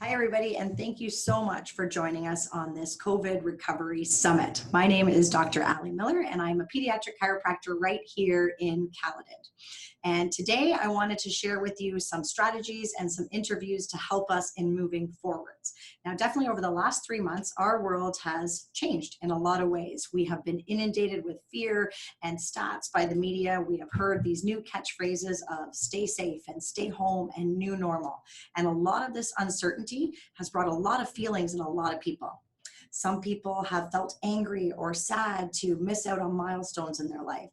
Hi, everybody, and thank you so much for joining us on this COVID Recovery Summit. My name is Dr. Allie Miller, and I'm a pediatric chiropractor right here in Caledon. And today I wanted to share with you some strategies and some interviews to help us in moving forwards. Now, definitely over the last 3 months, our world has changed in a lot of ways. We have been inundated with fear and stats by the media. We have heard these new catchphrases of stay safe and stay home and new normal. And a lot of this uncertainty has brought a lot of feelings in a lot of people. Some people have felt angry or sad to miss out on milestones in their life.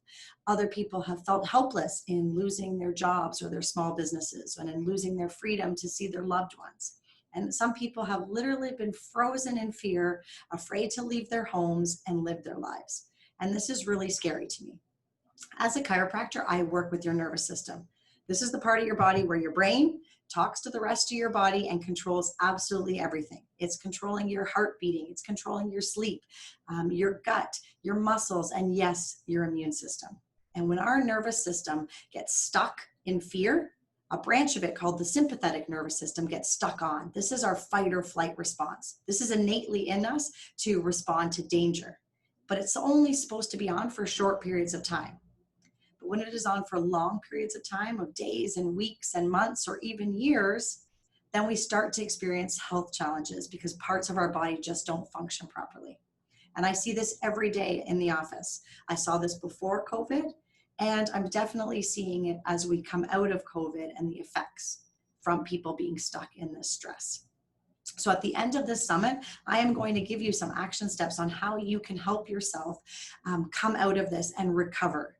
Other people have felt helpless in losing their jobs or their small businesses and in losing their freedom to see their loved ones. And some people have literally been frozen in fear, afraid to leave their homes and live their lives. And this is really scary to me. As a chiropractor, I work with your nervous system. This is the part of your body where your brain talks to the rest of your body and controls absolutely everything. It's controlling your heart beating, it's controlling your sleep, your gut, your muscles, and yes, your immune system. And when our nervous system gets stuck in fear, a branch of it called the sympathetic nervous system gets stuck on. This is our fight or flight response. This is innately in us to respond to danger, but it's only supposed to be on for short periods of time. But when it is on for long periods of time, of days and weeks and months or even years, then we start to experience health challenges because parts of our body just don't function properly. And I see this every day in the office. I saw this before COVID, and I'm definitely seeing it as we come out of COVID and the effects from people being stuck in this stress. So at the end of this summit, I am going to give you some action steps on how you can help yourself come out of this and recover.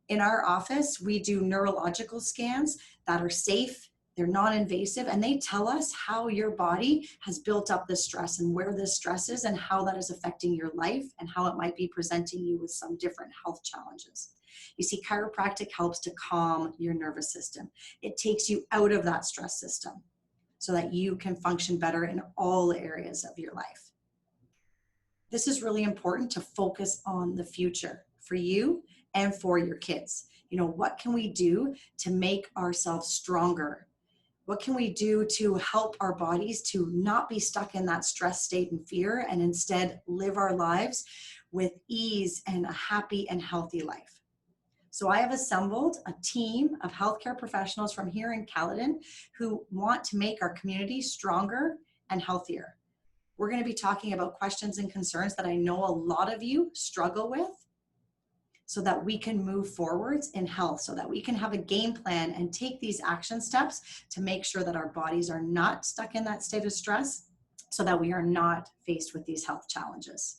In our office, we do neurological scans that are safe, they're non-invasive, and they tell us how your body has built up this stress and where this stress is and how that is affecting your life and how it might be presenting you with some different health challenges. You see, chiropractic helps to calm your nervous system. It takes you out of that stress system so that you can function better in all areas of your life. This is really important to focus on the future for you and for your kids. You know, what can we do to make ourselves stronger? What can we do to help our bodies to not be stuck in that stress state and fear and instead live our lives with ease and a happy and healthy life? So I have assembled a team of healthcare professionals from here in Caledon who want to make our community stronger and healthier. We're going to be talking about questions and concerns that I know a lot of you struggle with, so that we can move forwards in health, so that we can have a game plan and take these action steps to make sure that our bodies are not stuck in that state of stress, so that we are not faced with these health challenges.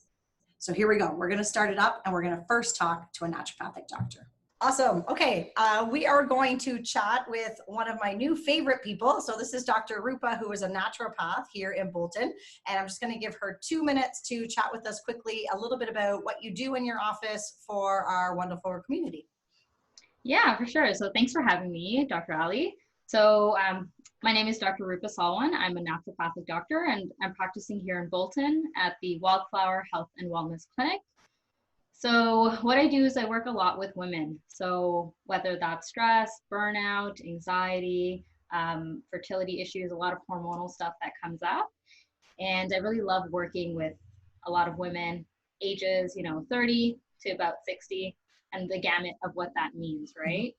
So here we go. We're going to start it up, and we're going to first talk to a naturopathic doctor. Awesome. Okay, we are going to chat with one of my new favorite people. So this is Dr. Rupa, who is a naturopath here in Bolton. And I'm just going to give her 2 minutes to chat with us quickly a little bit about what you do in your office for our wonderful community. Yeah, for sure. So thanks for having me, Dr. Ali. So my name is Dr. Rufus Alwin. I'm a naturopathic doctor, and I'm practicing here in Bolton at the Wildflower Health and Wellness Clinic. So what I do is I work a lot with women. So whether that's stress, burnout, anxiety, fertility issues, a lot of hormonal stuff that comes up. And I really love working with a lot of women, ages, 30 to about 60, and the gamut of what that means, right?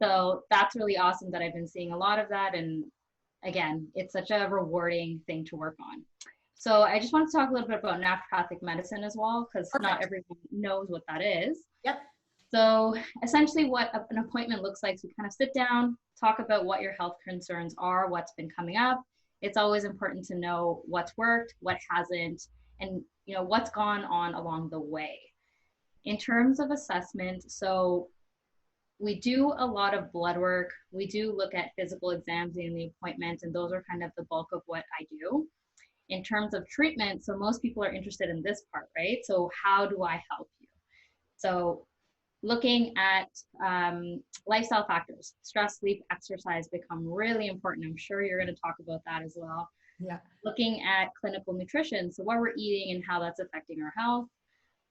So that's really awesome that I've been seeing a lot of that. And again, it's such a rewarding thing to work on. So I just wanted to talk a little bit about naturopathic medicine as well, because not everyone knows what that is. Yep. So essentially what an appointment looks like, so we kind of sit down, talk about what your health concerns are, what's been coming up. It's always important to know what's worked, what hasn't, and what's gone on along the way. In terms of assessment, so we do a lot of blood work. We do look at physical exams in the appointment, and those are kind of the bulk of what I do. In terms of treatment, so most people are interested in this part, right? So how do I help you? So looking at lifestyle factors, stress, sleep, exercise become really important. I'm sure you're going to talk about that as well. Yeah. Looking at clinical nutrition, so what we're eating and how that's affecting our health.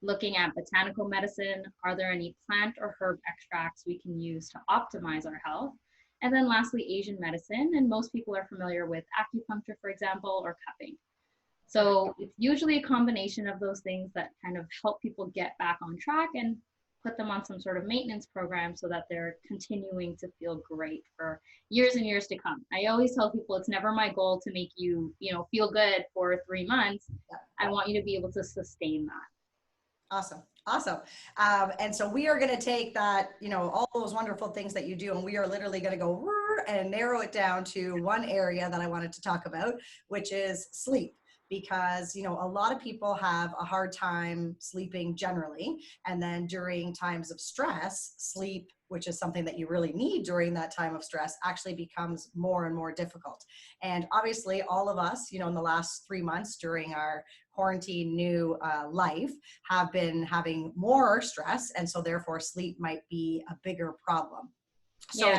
Looking at botanical medicine, are there any plant or herb extracts we can use to optimize our health? And then lastly, Asian medicine. And most people are familiar with acupuncture, for example, or cupping. So it's usually a combination of those things that kind of help people get back on track and put them on some sort of maintenance program so that they're continuing to feel great for years and years to come. I always tell people it's never my goal to make you, feel good for 3 months. I want you to be able to sustain that. Awesome. Awesome. And so we are going to take that, all those wonderful things that you do, and we are literally going to go and narrow it down to one area that I wanted to talk about, which is sleep. Because, a lot of people have a hard time sleeping generally. And then during times of stress, sleep, which is something that you really need during that time of stress, actually becomes more and more difficult. And obviously all of us, in the last 3 months during our quarantine new life have been having more stress. And so therefore sleep might be a bigger problem. So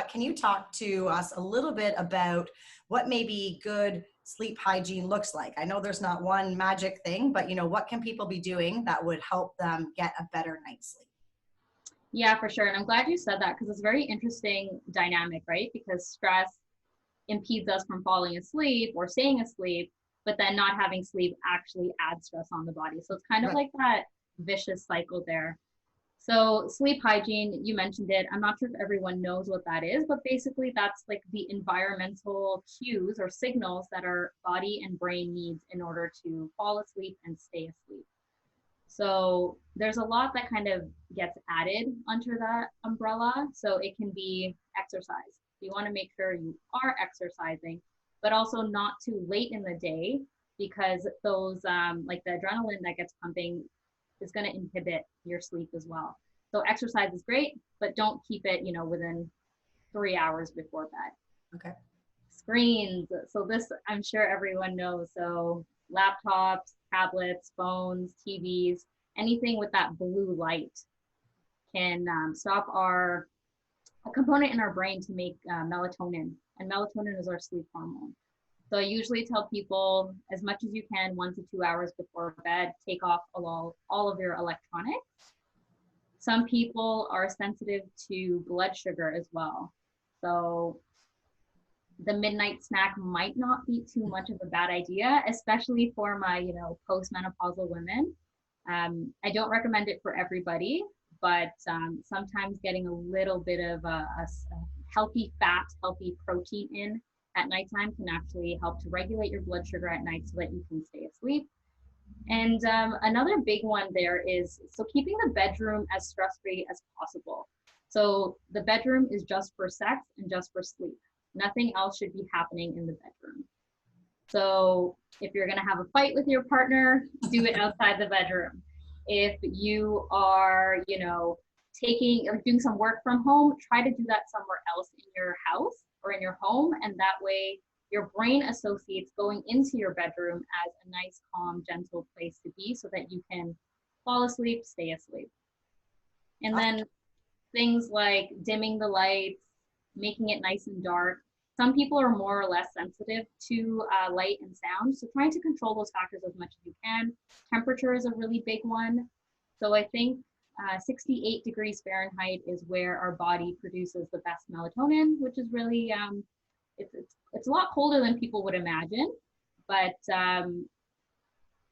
can you talk to us a little bit about what maybe good sleep hygiene looks like? I know there's not one magic thing, but what can people be doing that would help them get a better night's sleep? Yeah, for sure. And I'm glad you said that because it's a very interesting dynamic, right? Because stress impedes us from falling asleep or staying asleep, but then not having sleep actually adds stress on the body. So it's kind of like that vicious cycle there. So sleep hygiene, you mentioned it. I'm not sure if everyone knows what that is, but basically that's like the environmental cues or signals that our body and brain needs in order to fall asleep and stay asleep. So there's a lot that kind of gets added under that umbrella. So it can be exercise. You want to make sure you are exercising, but also not too late in the day because those like the adrenaline that gets pumping is going to inhibit your sleep as well. So exercise is great, but don't keep it, within 3 hours before bed. Okay. Screens. So this, I'm sure everyone knows. So laptops, tablets, phones, TVs, anything with that blue light can stop a component in our brain to make melatonin. And melatonin is our sleep hormone. So I usually tell people as much as you can, 1 to 2 hours before bed, take off all of your electronics. Some people are sensitive to blood sugar as well. So the midnight snack might not be too much of a bad idea, especially for my, postmenopausal women. I don't recommend it for everybody, but sometimes getting a little bit of a healthy fat, healthy protein in at nighttime can actually help to regulate your blood sugar at night so that you can stay asleep. And another big one there is, so keeping the bedroom as stress-free as possible. So the bedroom is just for sex and just for sleep. Nothing else should be happening in the bedroom. So if you're gonna have a fight with your partner, do it outside the bedroom. If you are, taking or doing some work from home, try to do that somewhere else in your house or in your home, and that way your brain associates going into your bedroom as a nice, calm, gentle place to be so that you can fall asleep, stay asleep. And then things like dimming the lights, making it nice and dark. Some people are more or less sensitive to light and sound, so trying to control those factors as much as you can. Temperature is a really big one. So I think 68 degrees Fahrenheit is where our body produces the best melatonin, which is really, it's a lot colder than people would imagine, but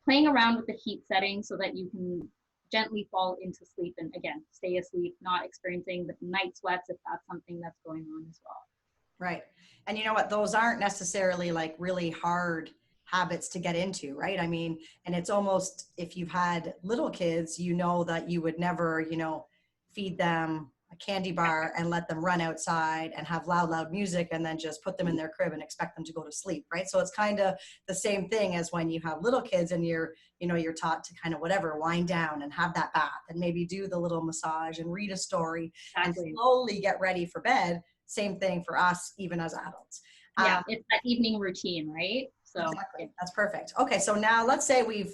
playing around with the heat setting so that you can gently fall into sleep and again, stay asleep, not experiencing the night sweats if that's something that's going on as well. Right. And you know what, those aren't necessarily like really hard habits to get into, right? I mean, and it's almost, if you've had little kids, that you would never, feed them a candy bar and let them run outside and have loud music and then just put them in their crib and expect them to go to sleep, right? So it's kind of the same thing as when you have little kids and you're taught to kind of wind down and have that bath and maybe do the little massage and read a story and slowly get ready for bed. Same thing for us, even as adults. Yeah, it's that evening routine, right? So exactly. That's perfect. Okay, so now let's say we've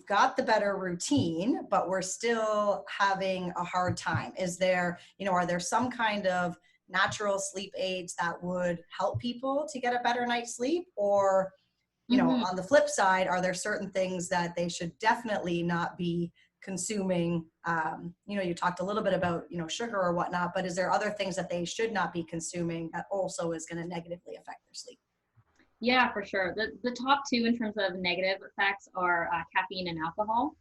got the better routine, but we're still having a hard time. Is there, are there some kind of natural sleep aids that would help people to get a better night's sleep? Or, on the flip side, are there certain things that they should definitely not be consuming, you talked a little bit about, sugar or whatnot, but is there other things that they should not be consuming that also is going to negatively affect their sleep? Yeah, for sure. The top two in terms of negative effects are caffeine and alcohol.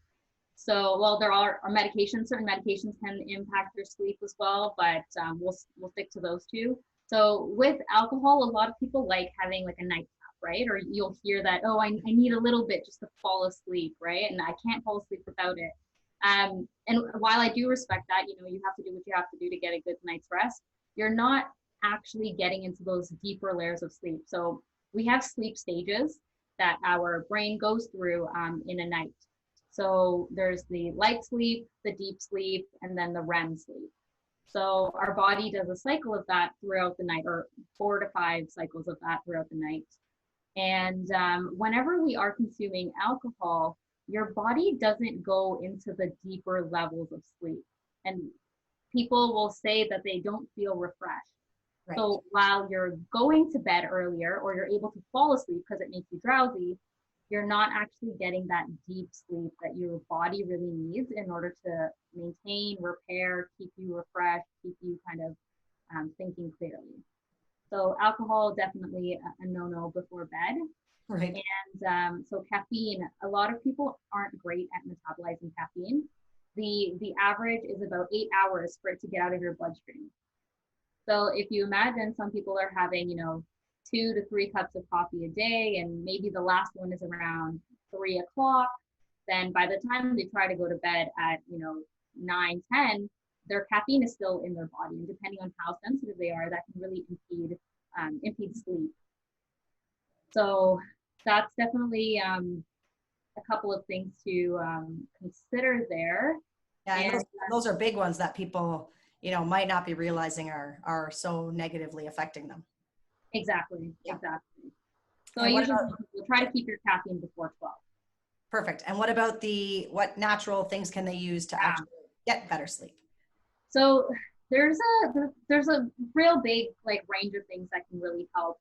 So, well, there are medications. Certain medications can impact your sleep as well, but we'll stick to those two. So with alcohol, a lot of people like having like a nightcap, right? Or you'll hear that, oh, I need a little bit just to fall asleep, right? And I can't fall asleep without it. And while I do respect that, you have to do what you have to do to get a good night's rest, you're not actually getting into those deeper layers of sleep. So we have sleep stages that our brain goes through in a night. So there's the light sleep, the deep sleep, and then the REM sleep. So our body does a cycle of that throughout the night, or 4 to 5 cycles of that throughout the night. And whenever we are consuming alcohol, your body doesn't go into the deeper levels of sleep. And people will say that they don't feel refreshed. Right. So while you're going to bed earlier, or you're able to fall asleep because it makes you drowsy, you're not actually getting that deep sleep that your body really needs in order to maintain, repair, keep you refreshed, keep you kind of thinking clearly. So alcohol, definitely a no-no before bed. Right. And so caffeine, a lot of people aren't great at metabolizing caffeine. The average is about 8 hours for it to get out of your bloodstream. So if you imagine some people are having, 2 to 3 cups of coffee a day, and maybe the last one is around 3 o'clock, then by the time they try to go to bed at, 9, 10, their caffeine is still in their body. And depending on how sensitive they are, that can really impede sleep. So that's definitely a couple of things to consider there. Yeah, and those are big ones that people, might not be realizing are so negatively affecting them. Exactly. So I usually try to keep your caffeine before 12. Perfect. And what about what natural things can they use to actually get better sleep? So there's a real big range of things that can really help.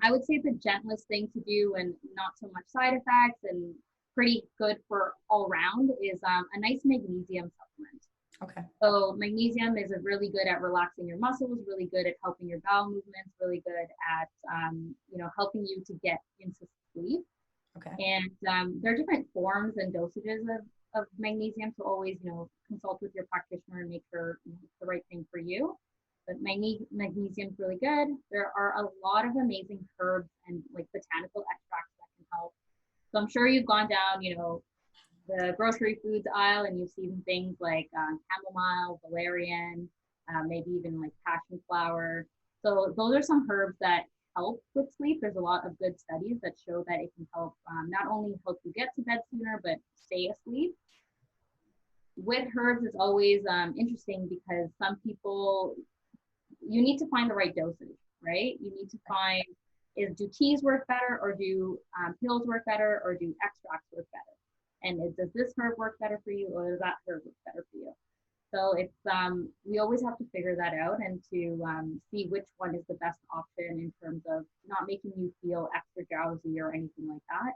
I would say the gentlest thing to do and not so much side effects and pretty good for all round is a nice magnesium supplement. Okay. So magnesium is really good at relaxing your muscles, really good at helping your bowel movements, really good at helping you to get into sleep. Okay. And there are different forms and dosages of magnesium, so always consult with your practitioner and make sure it's the right thing for you. But magnesium is really good. There are a lot of amazing herbs and botanical extracts that can help. So I'm sure you've gone down, the grocery foods aisle and you've seen things like chamomile, valerian, maybe even passion flower. So those are some herbs that help with sleep. There's a lot of good studies that show that it can help not only help you get to bed sooner, but stay asleep. With herbs, it's always interesting because some people, you need to find the right dosage, right? You need to find, do teas work better, or do pills work better, or do extracts work better? And does this herb work better for you, or does that herb work better for you? So it's we always have to figure that out and to see which one is the best option in terms of not making you feel extra drowsy or anything like that.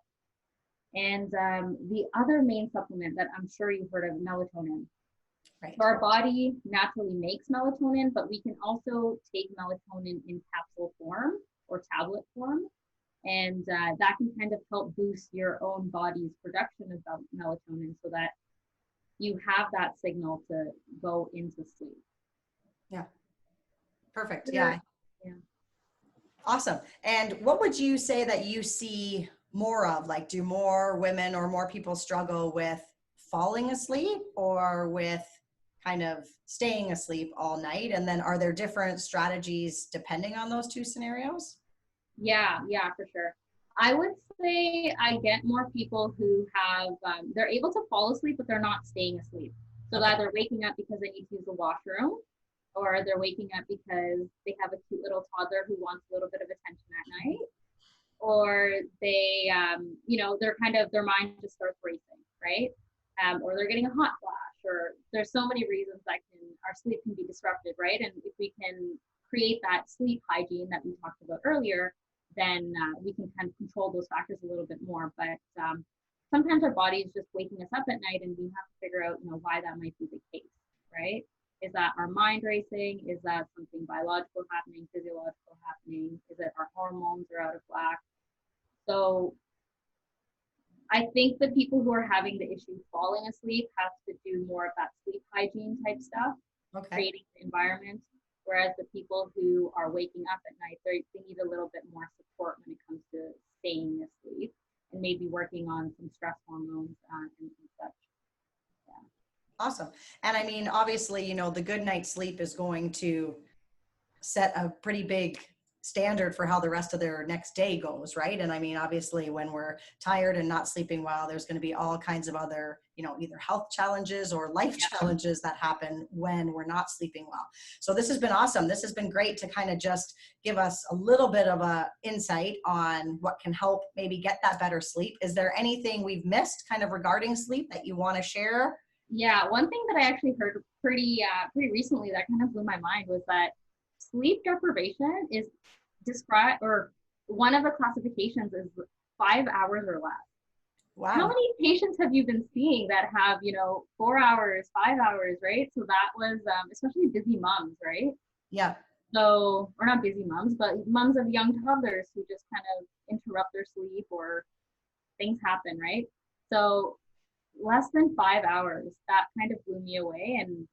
And the other main supplement that I'm sure you've heard of, melatonin. Right. So our body naturally makes melatonin, but we can also take melatonin in capsule form or tablet form. And that can kind of help boost your own body's production of melatonin so that you have that signal to go into sleep. Yeah. Perfect. Yeah. Awesome. And what would you say that you see more of? Do more women or more people struggle with falling asleep or with kind of staying asleep all night? And then are there different strategies depending on those two scenarios? Yeah, for sure. I would say I get more people who have, they're able to fall asleep, but they're not staying asleep. So that they're waking up because they need to use the washroom, or they're waking up because they have a cute little toddler who wants a little bit of attention at night, or they, they're kind of, their mind just starts racing, right? Or they're getting a hot flash, or there's so many reasons that our sleep can be disrupted, right? And if we can create that sleep hygiene that we talked about earlier, then we can kind of control those factors a little bit more. But sometimes our body is just waking us up at night, and we have to figure out, why that might be the case, right? Is that our mind racing? Is that something biological happening, physiological happening? Is it our hormones are out of whack? So I think the people who are having the issue falling asleep have to do more of that sleep hygiene type stuff, creating the environment. Whereas the people who are waking up at night, they need a little bit more support when it comes to staying asleep and maybe working on some stress hormones and such. Yeah. Awesome. And I mean, obviously, the good night's sleep is going to set a pretty big standard for how the rest of their next day goes, right? And I mean, obviously, when we're tired and not sleeping well, there's going to be all kinds of other, either health challenges or life challenges that happen when we're not sleeping well. So this has been awesome. This has been great to kind of just give us a little bit of a insight on what can help maybe get that better sleep. Is there anything we've missed kind of regarding sleep that you want to share? Yeah, one thing that I actually heard pretty recently that kind of blew my mind was that sleep deprivation is described, or one of the classifications is 5 hours or less. Wow. How many patients have you been seeing that have, 4 hours, 5 hours, right? So that was, especially busy moms, right? Yeah. So, or not busy moms, but moms of young toddlers who just kind of interrupt their sleep or things happen, right? So less than 5 hours, that kind of blew me away. And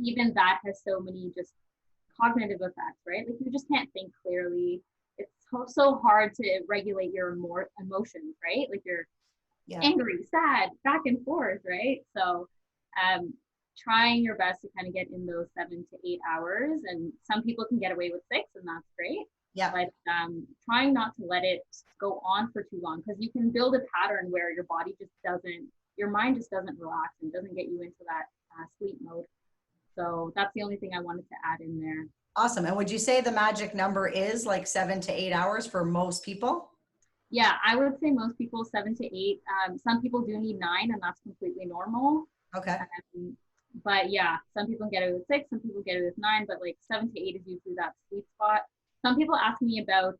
even that has so many just cognitive effects, right? Like you just can't think clearly. It's so hard to regulate your emotions, right? Like you're angry, sad, back and forth, right? So trying your best to kind of get in those 7 to 8 hours. And some people can get away with 6, and that's great. Yeah. But trying not to let it go on for too long, because you can build a pattern where your mind just doesn't relax and doesn't get you into that sleep mode. So that's the only thing I wanted to add in there. Awesome. And would you say the magic number is like 7 to 8 hours for most people? Yeah, I would say most people 7 to 8. Some people do need 9, and that's completely normal. Okay. But yeah, some people get it with 6, some people get it with 9, but like 7 to 8 is usually that sweet spot. Some people ask me about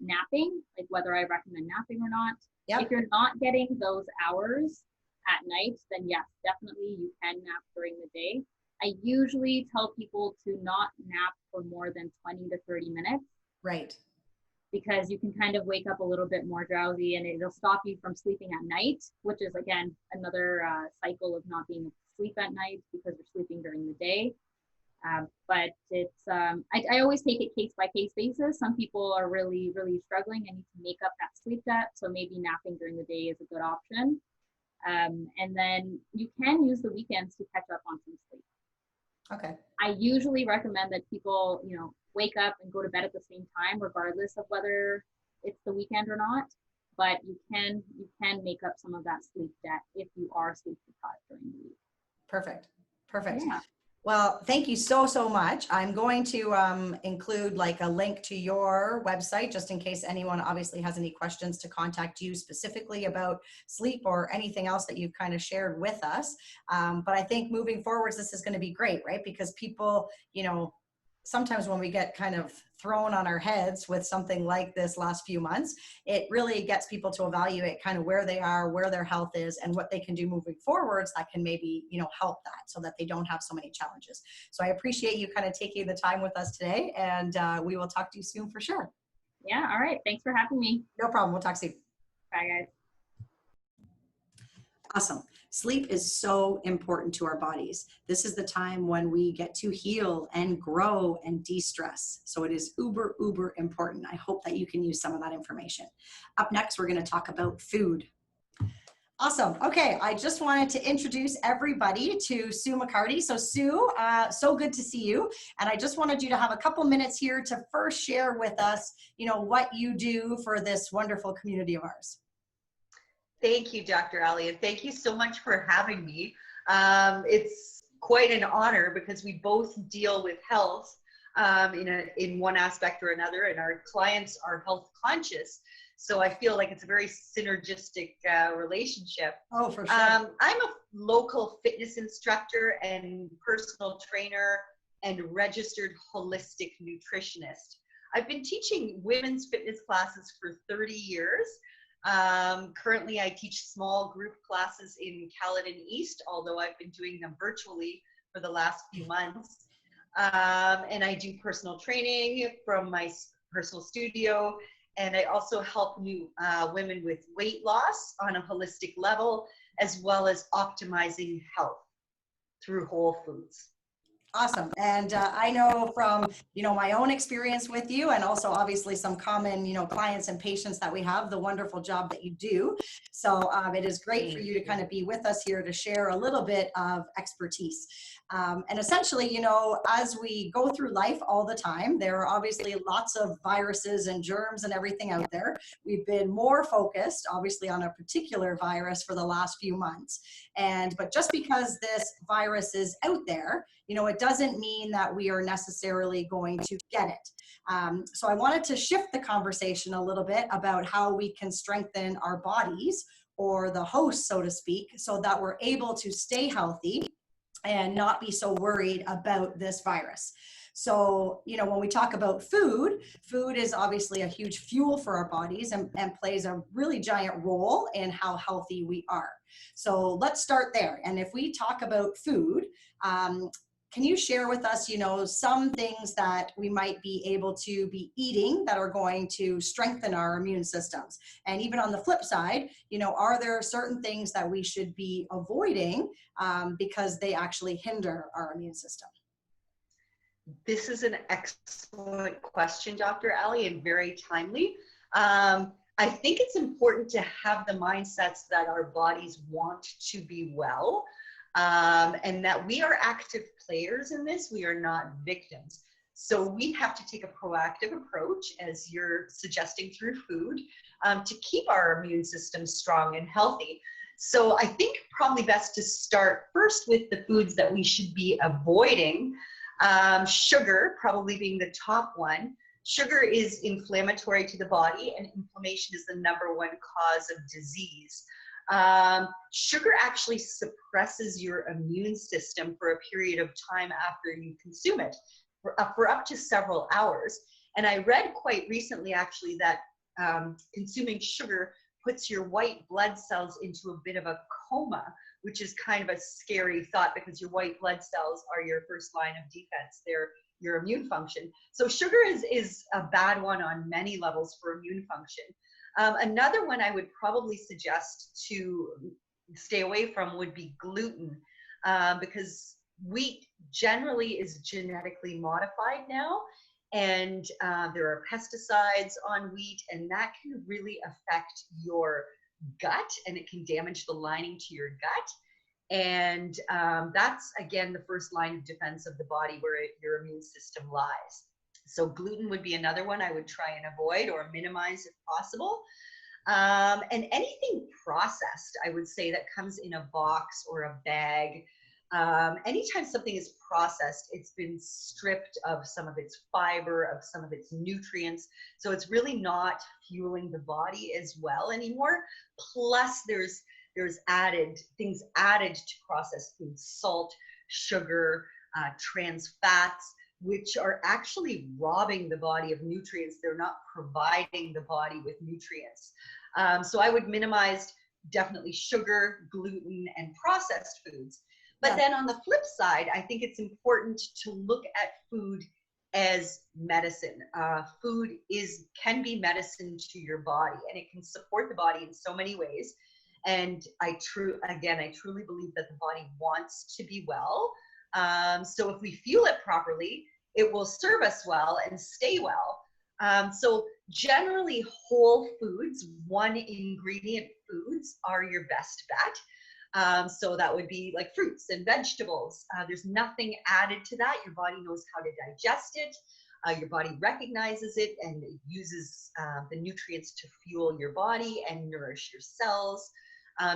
napping, like whether I recommend napping or not. Yep. If you're not getting those hours at night, then yes, definitely you can nap during the day. I usually tell people to not nap for more than 20 to 30 minutes. Right. Because you can kind of wake up a little bit more drowsy, and it'll stop you from sleeping at night, which is, again, another cycle of not being able to sleep at night because you're sleeping during the day. But it's, I always take it case by case basis. Some people are really, really struggling and need to make up that sleep debt. So maybe napping during the day is a good option. And then you can use the weekends to catch up on some sleep. Okay. I usually recommend that people, wake up and go to bed at the same time, regardless of whether it's the weekend or not. But you can make up some of that sleep debt if you are sleep deprived during the week. Perfect. Perfect. Yeah. Well, thank you so much. I'm going to include like a link to your website, just in case anyone obviously has any questions to contact you specifically about sleep or anything else that you've kind of shared with us. But I think moving forwards, this is going to be great, right? Because people, sometimes when we get kind of thrown on our heads with something like this last few months, it really gets people to evaluate kind of where they are, where their health is, and what they can do moving forwards that can maybe, help that so that they don't have so many challenges. So I appreciate you kind of taking the time with us today, and we will talk to you soon for sure. Yeah. All right. Thanks for having me. No problem. We'll talk soon. Bye, guys. Awesome. Sleep is so important to our bodies. This is the time when we get to heal and grow and de-stress. So it is uber important. I hope that you can use some of that information. Up next, we're going to talk about food. Awesome. Okay, I just wanted to introduce everybody to Sue McCarty. So Sue, so good to see you. And I just wanted you to have a couple minutes here to first share with us, what you do for this wonderful community of ours. Thank you, Dr. Ali, and thank you so much for having me. It's quite an honor because we both deal with health in one aspect or another, and our clients are health conscious. So I feel like it's a very synergistic relationship. Oh, for sure. I'm a local fitness instructor and personal trainer and registered holistic nutritionist. I've been teaching women's fitness classes for 30 years. Currently, I teach small group classes in Caledon East, although I've been doing them virtually for the last few months. And I do personal training from my personal studio. And I also help new women with weight loss on a holistic level, as well as optimizing health through whole foods. Awesome. And I know from, my own experience with you, and also obviously some common, clients and patients that we have, the wonderful job that you do. So it is great for you to kind of be with us here to share a little bit of expertise. And essentially, as we go through life all the time, there are obviously lots of viruses and germs and everything out there. We've been more focused, obviously, on a particular virus for the last few months. But just because this virus is out there, it doesn't mean that we are necessarily going to get it. So I wanted to shift the conversation a little bit about how we can strengthen our bodies, or the host, so to speak, so that we're able to stay healthy and not be so worried about this virus. So, when we talk about food is obviously a huge fuel for our bodies and plays a really giant role in how healthy we are. So let's start there. And if we talk about food, can you share with us, some things that we might be able to be eating that are going to strengthen our immune systems? And even on the flip side, are there certain things that we should be avoiding because they actually hinder our immune system? This is an excellent question, Dr. Ali, and very timely. I think it's important to have the mindsets that our bodies want to be well, and that we are active players in this. We are not victims. So we have to take a proactive approach, as you're suggesting, through food, to keep our immune system strong and healthy. So I think probably best to start first with the foods that we should be avoiding. Sugar probably being the top one. Sugar is inflammatory to the body, and inflammation is the #1 cause of disease. Sugar actually suppresses your immune system for a period of time after you consume it, for up to several hours. And I read quite recently actually that consuming sugar puts your white blood cells into a bit of a coma, which is kind of a scary thought, because your white blood cells are your first line of defense. They're your immune function. So sugar is a bad one on many levels for immune function. Another one I would probably suggest to stay away from would be gluten, because wheat generally is genetically modified now, and there are pesticides on wheat, and that can really affect your gut, and it can damage the lining to your gut. And that's, again, the first line of defense of the body, where your immune system lies. So gluten would be another one I would try and avoid or minimize if possible. And anything processed, I would say, that comes in a box or a bag. Anytime something is processed, it's been stripped of some of its fiber, of some of its nutrients. So it's really not fueling the body as well anymore. Plus there's things added to processed foods: salt, sugar, trans fats, which are actually robbing the body of nutrients. They're not providing the body with nutrients. So I would minimize definitely sugar, gluten, and processed foods. But then on the flip side, I think it's important to look at food as medicine. Food can be medicine to your body, and it can support the body in so many ways. And I truly believe that the body wants to be well. So if we fuel it properly, it will serve us well and stay well. So generally, whole foods, one ingredient foods, are your best bet. So that would be like fruits and vegetables. There's nothing added to that. Your body knows how to digest it. Your body recognizes it, and it uses the nutrients to fuel your body and nourish your cells.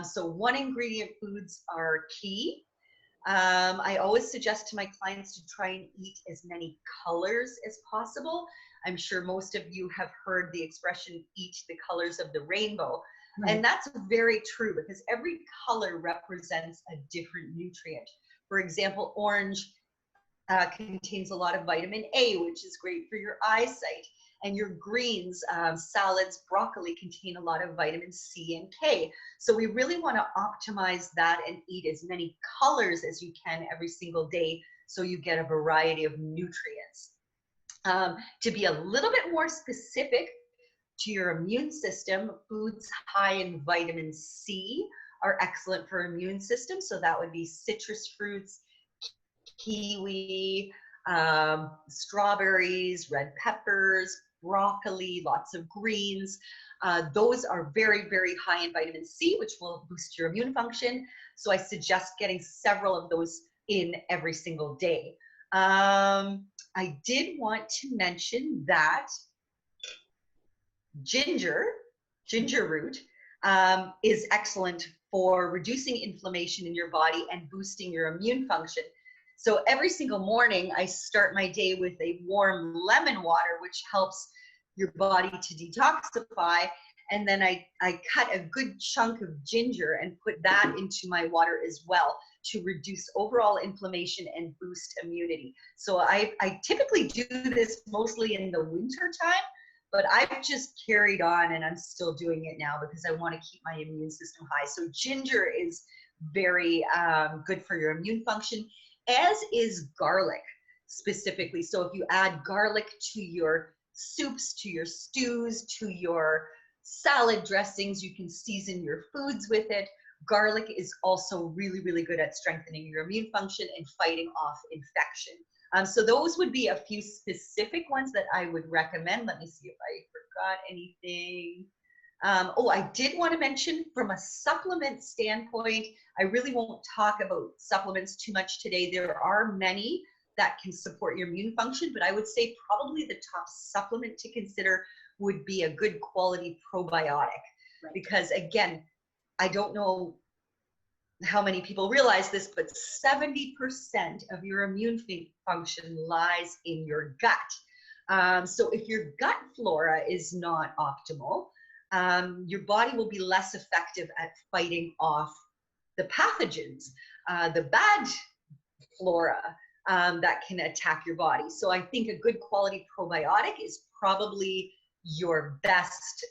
So one ingredient foods are key. I always suggest to my clients to try and eat as many colors as possible. I'm sure most of you have heard the expression, eat the colors of the rainbow. Right. And that's very true, because every color represents a different nutrient. For example, orange contains a lot of vitamin A, which is great for your eyesight. And your greens, salads, broccoli contain a lot of vitamin C and K. So we really want to optimize that and eat as many colors as you can every single day so you get a variety of nutrients. To be a little bit more specific to your immune system, foods high in vitamin C are excellent for immune system. So that would be citrus fruits, kiwi, strawberries, red peppers, broccoli, lots of greens. Those are very, very high in vitamin C, which will boost your immune function. So I suggest getting several of those in every single day. I did want to mention that ginger root, is excellent for reducing inflammation in your body and boosting your immune function. So every single morning, I start my day with a warm lemon water, which helps your body to detoxify. And then I cut a good chunk of ginger and put that into my water as well to reduce overall inflammation and boost immunity. So I typically do this mostly in the winter time, but I've just carried on and I'm still doing it now because I want to keep my immune system high. So ginger is very good for your immune function, as is garlic specifically. So if you add garlic to your soups, to your stews, to your salad dressings, you can season your foods with it. Garlic is also really, really good at strengthening your immune function and fighting off infection. So those would be a few specific ones that I would recommend. Let me see if I forgot anything. I did want to mention from a supplement standpoint, I really won't talk about supplements too much today. There are many that can support your immune function, but I would say probably the top supplement to consider would be a good quality probiotic. Right. Because again, I don't know how many people realize this, but 70% of your immune function lies in your gut. So if your gut flora is not optimal, your body will be less effective at fighting off the pathogens, the bad flora that can attack your body. So I think a good quality probiotic is probably your best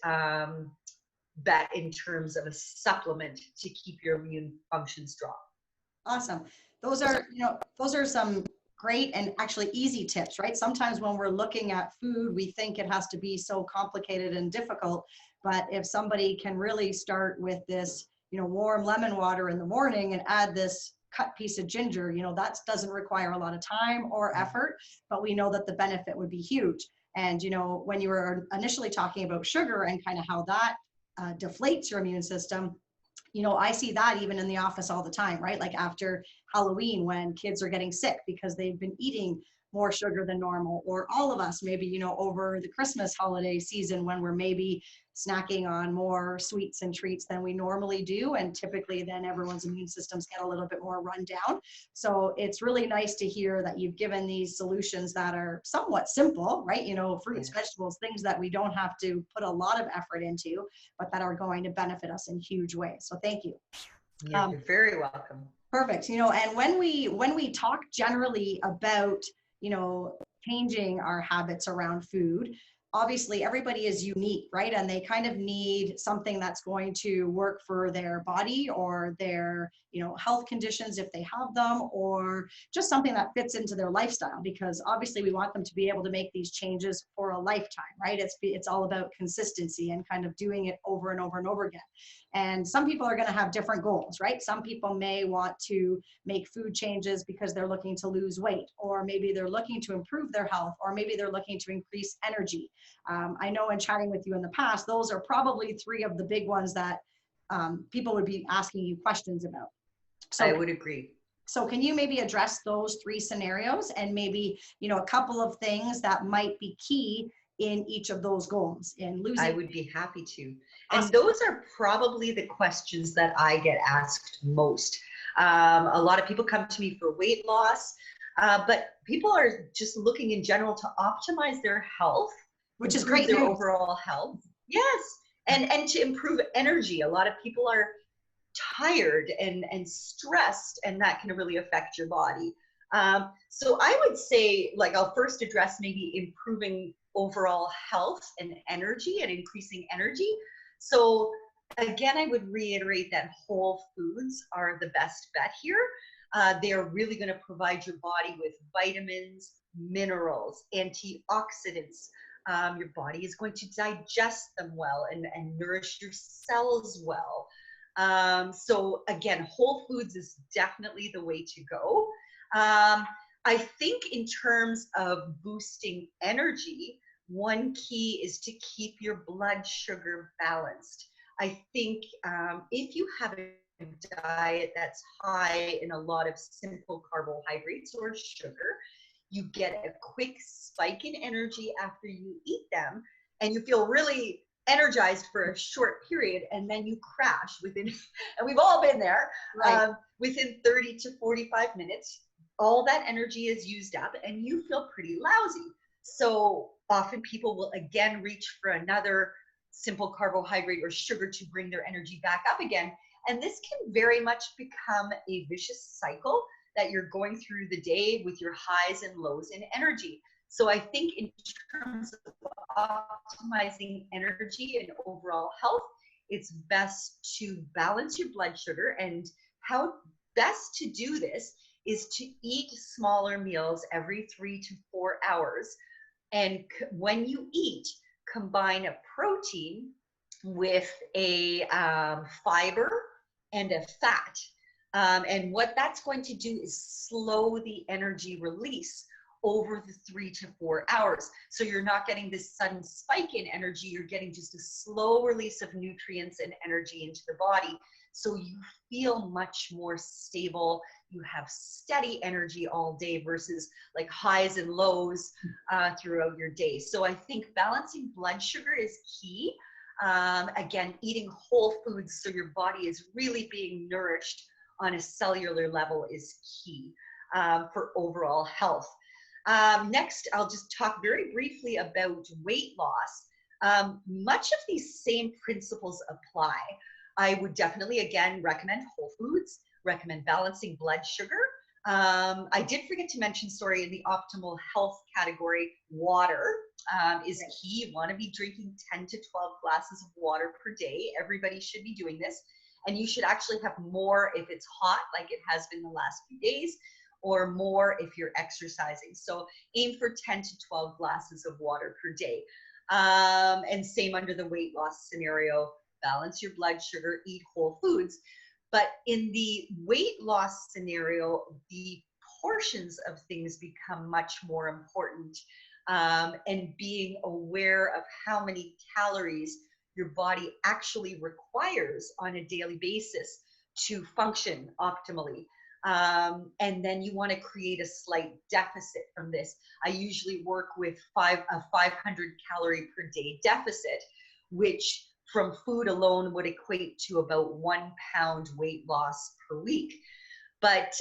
bet in terms of a supplement to keep your immune function strong. Awesome. Those are some great and actually easy tips, right? Sometimes when we're looking at food, we think it has to be so complicated and difficult, but if somebody can really start with this, warm lemon water in the morning and add this cut piece of ginger, that doesn't require a lot of time or effort, but we know that the benefit would be huge. And, when you were initially talking about sugar and kind of how that deflates your immune system, I see that even in the office all the time, right? Like after Halloween when kids are getting sick because they've been eating more sugar than normal, or all of us maybe, over the Christmas holiday season when we're maybe snacking on more sweets and treats than we normally do. And typically then everyone's immune systems get a little bit more run down. So it's really nice to hear that you've given these solutions that are somewhat simple, right? Fruits, vegetables, things that we don't have to put a lot of effort into, but that are going to benefit us in huge ways. So thank you. You're very welcome. Perfect. And when we talk generally about, changing our habits around food, obviously everybody is unique, right? And they kind of need something that's going to work for their body or their, health conditions if they have them, or just something that fits into their lifestyle, because obviously we want them to be able to make these changes for a lifetime, right? It's all about consistency and kind of doing it over and over and over again. And some people are going to have different goals, right? Some people may want to make food changes because they're looking to lose weight, or maybe they're looking to improve their health, or maybe they're looking to increase energy. I know in chatting with you in the past, those are probably three of the big ones that people would be asking you questions about. So I would agree. So can you maybe address those three scenarios and maybe, a couple of things that might be key in each of those goals in losing? I would be happy to. And those are probably the questions that I get asked most. A lot of people come to me for weight loss, but people are just looking in general to optimize their health, which is great. Their overall health. Yes. And to improve energy. A lot of people are tired and stressed, and that can really affect your body. So I would say, I'll first address maybe improving overall health and energy and increasing energy. So again, I would reiterate that whole foods are the best bet here. They are really going to provide your body with vitamins, minerals, antioxidants. Your body is going to digest them well and nourish your cells well. So again, whole foods is definitely the way to go. I think in terms of boosting energy, one key is to keep your blood sugar balanced. I think if you have a diet that's high in a lot of simple carbohydrates or sugar, you get a quick spike in energy after you eat them, and you feel really energized for a short period, and then you crash within, and we've all been there, Right. within 30 to 45 minutes, all that energy is used up and you feel pretty lousy. So often people will again reach for another simple carbohydrate or sugar to bring their energy back up again. And this can very much become a vicious cycle that you're going through the day with your highs and lows in energy. So I think in terms of optimizing energy and overall health, it's best to balance your blood sugar. And how best to do this is to eat smaller meals every 3 to 4 hours. And when you eat, combine a protein with a fiber and a fat. And what that's going to do is slow the energy release over the 3 to 4 hours. So you're not getting this sudden spike in energy, you're getting just a slow release of nutrients and energy into the body. So you feel much more stable, you have steady energy all day versus like highs and lows throughout your day. So I think balancing blood sugar is key. Again, eating whole foods so your body is really being nourished on a cellular level is key for overall health. Next, I'll just talk very briefly about weight loss. Much of these same principles apply. I would definitely, again, recommend whole foods, recommend balancing blood sugar. I did forget to mention, sorry, in the optimal health category, water is key. You want to be drinking 10 to 12 glasses of water per day. Everybody should be doing this. And you should actually have more if it's hot, like it has been the last few days, or more if you're exercising. So aim for 10 to 12 glasses of water per day. And same under the weight loss scenario, balance your blood sugar, eat whole foods. But in the weight loss scenario, the portions of things become much more important. And being aware of how many calories your body actually requires on a daily basis to function optimally. And then you want to create a slight deficit from this. I usually work with a 500 calorie per day deficit, which from food alone would equate to about 1 pound weight loss per week. But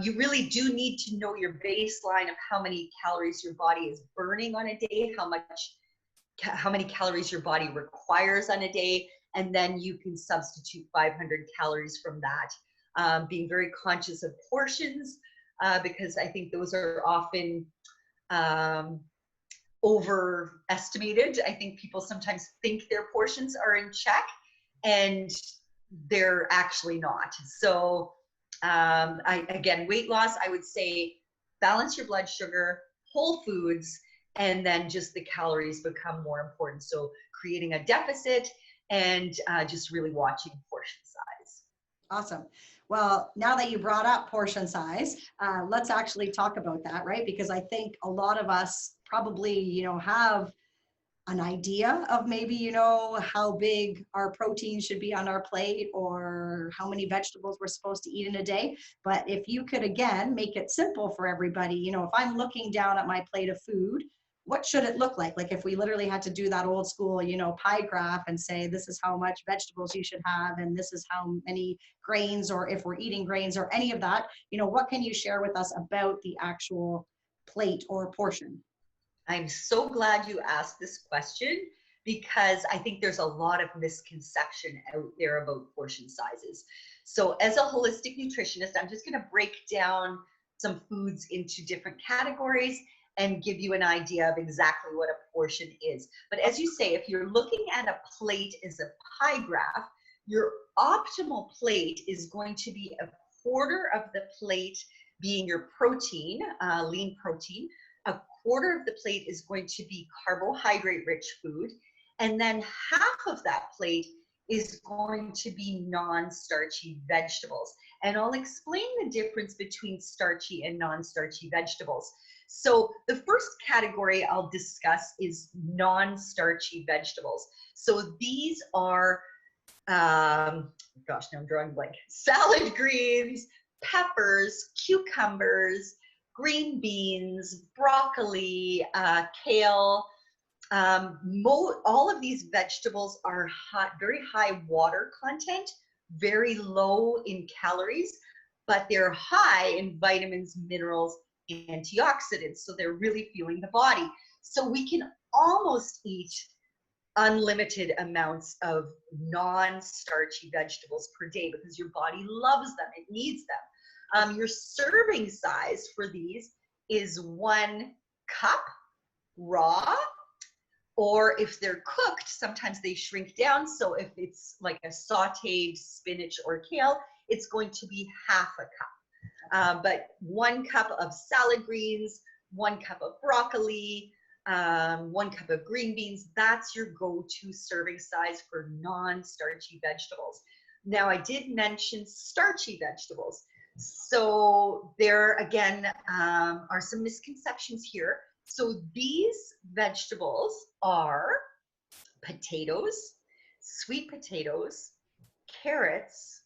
you really do need to know your baseline of how many calories your body is burning on a day, how many calories your body requires on a day, and then you can substitute 500 calories from that. Being very conscious of portions, because I think those are often overestimated. I think people sometimes think their portions are in check, and they're actually not. So again, weight loss, I would say balance your blood sugar, whole foods, and then just the calories become more important. So creating a deficit and just really watching portion size. Awesome. Well, now that you brought up portion size, let's actually talk about that, right? Because I think a lot of us probably, have an idea of maybe, how big our protein should be on our plate or how many vegetables we're supposed to eat in a day. But if you could, again, make it simple for everybody, if I'm looking down at my plate of food, what should it look like? Like if we literally had to do that old school, pie graph and say, this is how much vegetables you should have, and this is how many grains, or if we're eating grains or any of that, what can you share with us about the actual plate or portion? I'm so glad you asked this question, because I think there's a lot of misconception out there about portion sizes. So as a holistic nutritionist, I'm just going to break down some foods into different categories, and give you an idea of exactly what a portion is. But as you say, if you're looking at a plate as a pie graph, your optimal plate is going to be a quarter of the plate being your protein, lean protein. A quarter of the plate is going to be carbohydrate-rich food. And then half of that plate is going to be non-starchy vegetables. And I'll explain the difference between starchy and non-starchy vegetables. So the first category I'll discuss is non-starchy vegetables. So these are, gosh, now I'm drawing blank, salad greens, peppers, cucumbers, green beans, broccoli, kale. All of these vegetables are very high water content, very low in calories, but they're high in vitamins, minerals, antioxidants. So they're really fueling the body. So we can almost eat unlimited amounts of non-starchy vegetables per day because your body loves them, it needs them. Your serving size for these is 1 cup raw, or if they're cooked, sometimes they shrink down. So if it's like a sauteed spinach or kale, it's going to be half a cup. But 1 cup of salad greens, 1 cup of broccoli, 1 cup of green beans, that's your go-to serving size for non-starchy vegetables. Now, I did mention starchy vegetables. So there, again, are some misconceptions here. So these vegetables are potatoes, sweet potatoes, carrots,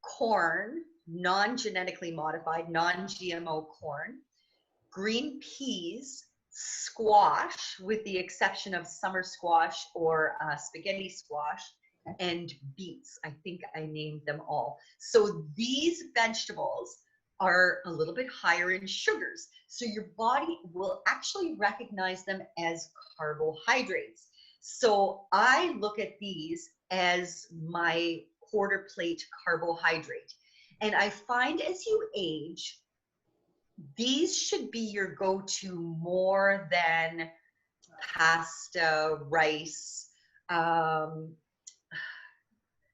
corn, non-genetically modified, non-GMO corn, green peas, squash, with the exception of summer squash or spaghetti squash, and beets. I think I named them all. So these vegetables are a little bit higher in sugars. So your body will actually recognize them as carbohydrates. So I look at these as my quarter plate carbohydrate. And I find as you age, these should be your go-to more than pasta, rice,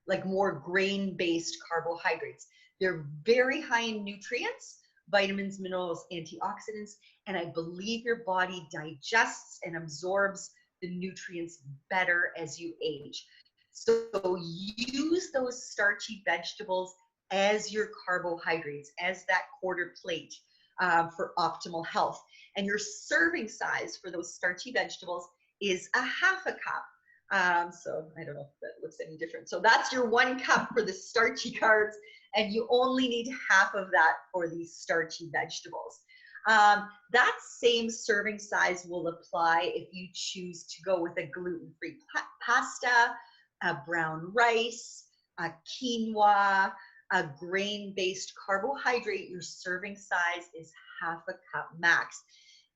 like more grain-based carbohydrates. They're very high in nutrients, vitamins, minerals, antioxidants, and I believe your body digests and absorbs the nutrients better as you age. So use those starchy vegetables as your carbohydrates, as that quarter plate for optimal health. And your serving size for those starchy vegetables is a half a cup. So I don't know if that looks any different. So that's your 1 cup for the starchy carbs, and you only need half of that for these starchy vegetables. That same serving size will apply if you choose to go with a gluten-free pasta, a brown rice, a quinoa, a grain-based carbohydrate. Your serving size is half a cup max.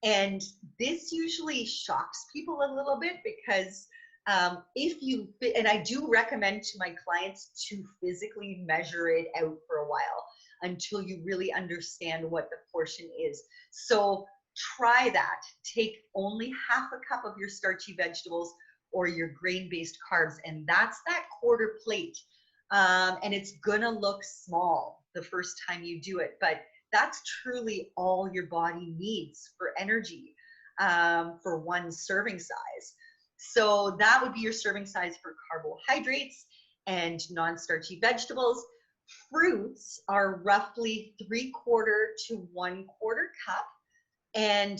And this usually shocks people a little bit because and I do recommend to my clients to physically measure it out for a while until you really understand what the portion is. So try that. Take only half a cup of your starchy vegetables or your grain-based carbs, and that's that quarter plate. And it's gonna look small the first time you do it, but that's truly all your body needs for energy for 1 serving size. So that would be your serving size for carbohydrates and non-starchy vegetables. Fruits are roughly 3/4 to 1/4 cup, and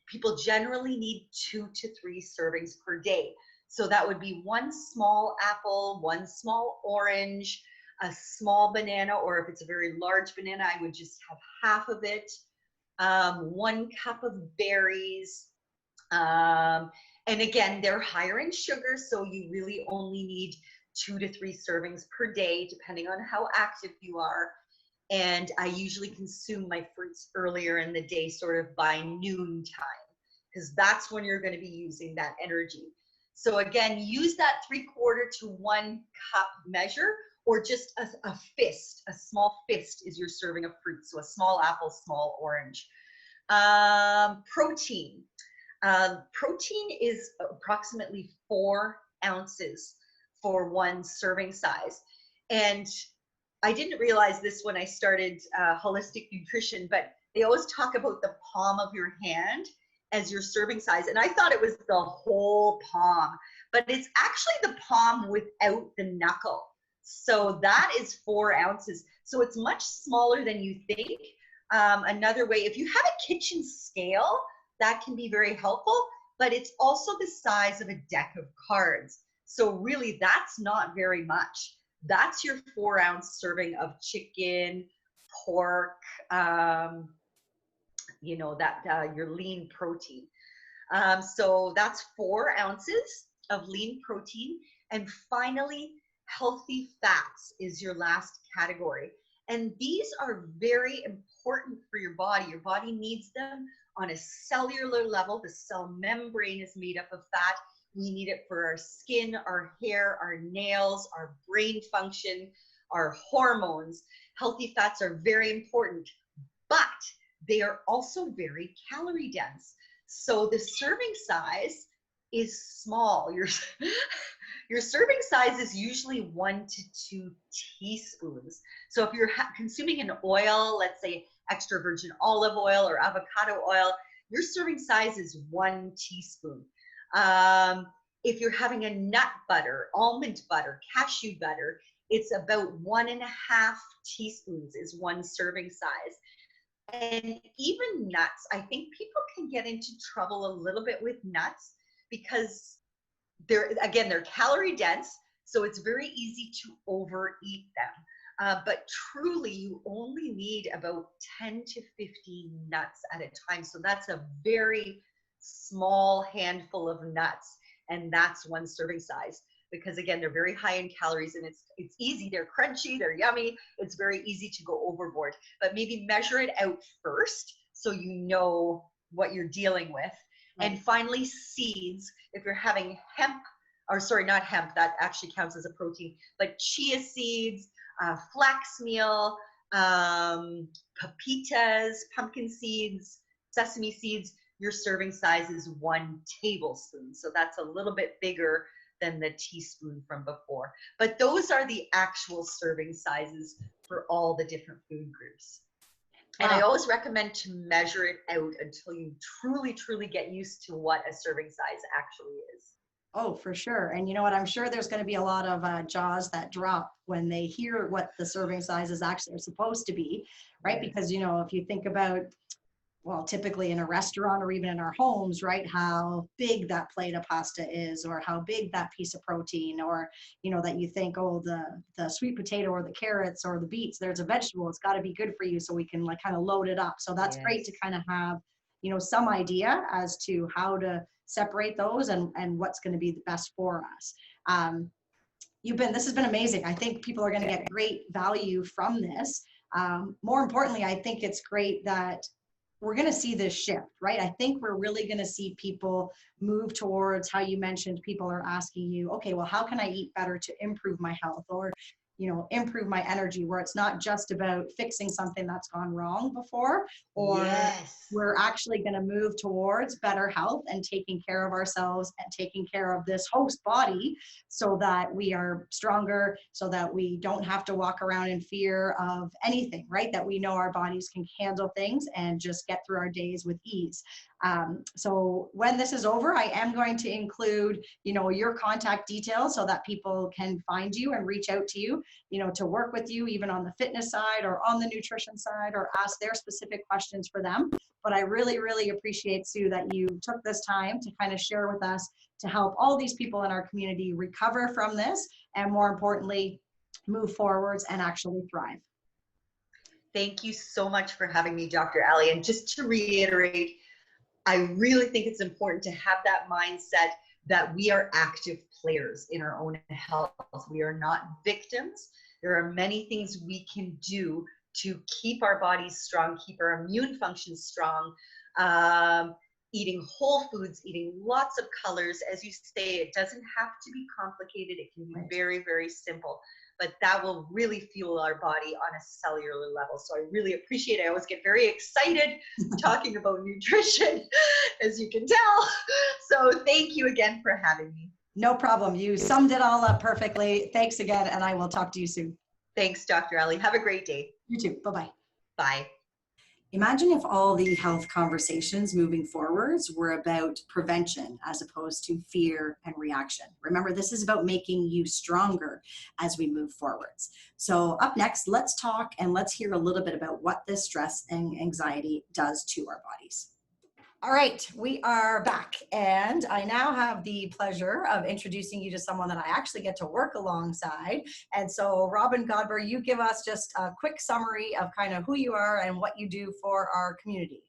people generally need 2 to 3 servings per day. So that would be 1 small apple, 1 small orange, a small banana, or if it's a very large banana, I would just have half of it, 1 cup of berries. And again, they're higher in sugar, so you really only need 2 to 3 servings per day, depending on how active you are. And I usually consume my fruits earlier in the day, sort of by noon time, because that's when you're going to be using that energy. So again, use that 3/4 to 1 cup measure, or just a fist. A small fist is your serving of fruit. So a small apple, small orange. Protein. Protein is approximately 4 ounces for one serving size. And I didn't realize this when I started holistic nutrition, but they always talk about the palm of your hand as your serving size. And I thought it was the whole palm, but it's actually the palm without the knuckle. So that is 4 ounces. So it's much smaller than you think. Another way, if you have a kitchen scale, that can be very helpful, but it's also the size of a deck of cards. So really, that's not very much. That's your 4 ounce serving of chicken, pork, you know, that your lean protein. So that's 4 ounces of lean protein. And finally, healthy fats is your last category. And these are very important for your body. Your body needs them on a cellular level. The cell membrane is made up of fat. We need it for our skin, our hair, our nails, our brain function, our hormones. Healthy fats are very important, but they are also very calorie dense. So the serving size is small. Your serving size is usually 1 to 2 teaspoons. So if you're consuming an oil, let's say extra virgin olive oil or avocado oil, your serving size is 1 teaspoon. If you're having a nut butter, almond butter, cashew butter, it's about 1.5 teaspoons is one serving size. And even nuts, I think people can get into trouble a little bit with nuts because they're calorie dense, so it's very easy to overeat them. But truly, you only need about 10 to 15 nuts at a time. So that's a very small handful of nuts, and that's one serving size. Because again, they're very high in calories, and it's easy. They're crunchy, they're yummy. It's very easy to go overboard. But maybe measure it out first so you know what you're dealing with. And finally, seeds. If you're having hemp, or sorry, not hemp, that actually counts as a protein, but chia seeds, flax meal, pepitas, pumpkin seeds, sesame seeds, your serving size is 1 tablespoon. So that's a little bit bigger than the teaspoon from before. But those are the actual serving sizes for all the different food groups. And I always recommend to measure it out until you truly, truly get used to what a serving size actually is. Oh, for sure. And you know what? I'm sure there's going to be a lot of jaws that drop when they hear what the serving sizes actually are supposed to be, right? Yes. Because, you know, if you think about, well, typically in a restaurant or even in our homes, right, how big that plate of pasta is, or how big that piece of protein, or, you know, that you think, oh, the sweet potato or the carrots or the beets, there's a vegetable, it's got to be good for you, so we can like kind of load it up. So that's great to kind of have, you know, some idea as to how to separate those and what's going to be the best for us. This has been amazing. I think people are going to get great value from this. More importantly, I think it's great that we're going to see this shift, right? I think we're really going to see people move towards how you mentioned people are asking you, okay, well, how can I eat better to improve my health, or, you know, improve my energy, where it's not just about fixing something that's gone wrong before, or we're actually going to move towards better health and taking care of ourselves and taking care of this host body so that we are stronger, so that we don't have to walk around in fear of anything, right? That we know our bodies can handle things and just get through our days with ease. So when this is over, I am going to include, you know, your contact details so that people can find you and reach out to you, you know, to work with you, even on the fitness side or on the nutrition side, or ask their specific questions for them. But I really, really appreciate, Sue, that you took this time to kind of share with us to help all these people in our community recover from this, and more importantly, move forwards and actually thrive. Thank you so much for having me, Dr. Ali. And just to reiterate, I really think it's important to have that mindset that we are active players in our own health. We are not victims. There are many things we can do to keep our bodies strong, keep our immune function strong, eating whole foods, eating lots of colors. As you say, it doesn't have to be complicated. It can be very, very simple, but that will really fuel our body on a cellular level. So I really appreciate it. I always get very excited talking about nutrition, as you can tell. So thank you again for having me. No problem. You summed it all up perfectly. Thanks again, and I will talk to you soon. Thanks, Dr. Ali. Have a great day. You too. Bye-bye. Bye. Imagine if all the health conversations moving forwards were about prevention as opposed to fear and reaction. Remember, this is about making you stronger as we move forwards. So up next, let's talk and let's hear a little bit about what this stress and anxiety does to our bodies. All right, we are back, and I now have the pleasure of introducing you to someone that I actually get to work alongside. And so, Robin Godber, you give us just a quick summary of kind of who you are and what you do for our community.